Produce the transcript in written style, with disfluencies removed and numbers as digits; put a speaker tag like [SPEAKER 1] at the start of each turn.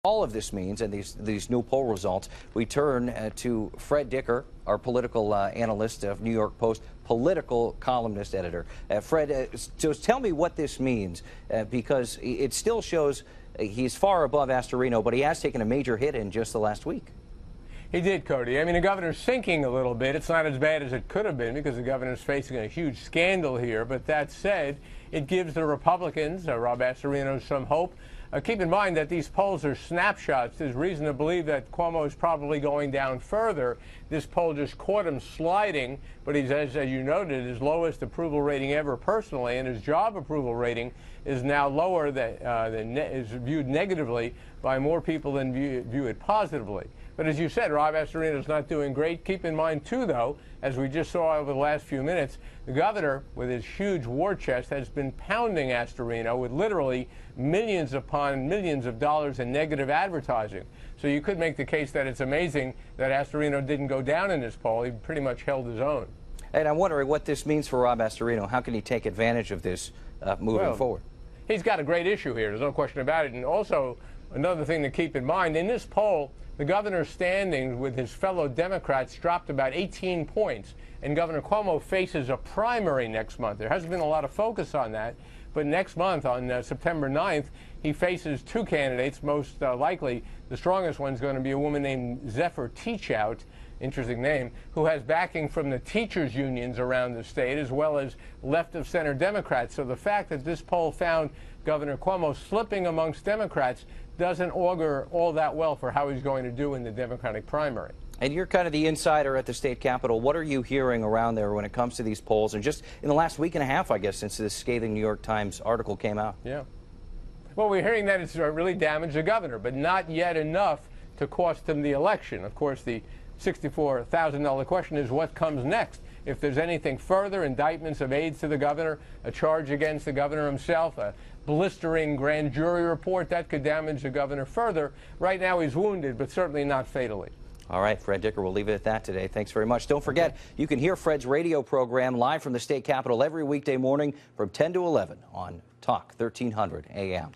[SPEAKER 1] All of this means, and these new poll results, we turn to Fred Dicker, our political analyst of New York Post, political columnist editor. Fred, just tell me what this means, because it still shows he's far above Astorino, but he has taken a major hit in just the last week.
[SPEAKER 2] He did, Cody. I mean, the governor's sinking a little bit. It's not as bad as it could have been because the governor's facing a huge scandal here. But that said, it gives the Republicans, Rob Astorino, some hope. Keep in mind that these polls are snapshots. There's reason to believe that Cuomo is probably going down further. This poll just caught him sliding, but he's, as you noted, his lowest approval rating ever personally, and his job approval rating is now lower is viewed negatively by more people than view it positively. But as you said, Rob Astorino is not doing great. Keep in mind, too, though, as we just saw over the last few minutes, the governor, with his huge war chest, has been pounding Astorino with literally millions upon millions of dollars in negative advertising. So you could make the case that it's amazing that Astorino didn't go down in this poll. He pretty much held his own.
[SPEAKER 1] And I'm wondering what this means for Rob Astorino. How can he take advantage of this moving forward?
[SPEAKER 2] He's got a great issue here. There's no question about it. And also, another thing to keep in mind, in this poll, the governor's standing with his fellow Democrats dropped about 18 points, and Governor Cuomo faces a primary next month. There hasn't been a lot of focus on that, but next month, on September 9th, he faces two candidates. Most likely, the strongest one is going to be a woman named Zephyr Teachout, interesting name, who has backing from the teachers' unions around the state, as well as left-of-center Democrats. So the fact that this poll found Governor Cuomo slipping amongst Democrats doesn't augur all that well for how he's going to do in the Democratic primary.
[SPEAKER 1] And you're kind of the insider at the state capitol. What are you hearing around there when it comes to these polls? And just in the last week and a half, I guess, since this scathing New York Times article came out.
[SPEAKER 2] Yeah. Well, we're hearing that it's really damaged the governor, but not yet enough to cost him the election. Of course, the $64,000 question is what comes next. If there's anything further, indictments of aides to the governor, a charge against the governor himself, a blistering grand jury report, that could damage the governor further. Right now he's wounded, but certainly not fatally.
[SPEAKER 1] All right, Fred Dicker, we'll leave it at that today. Thanks very much. Don't forget, you can hear Fred's radio program live from the state capitol every weekday morning from 10 to 11 on Talk 1300 AM.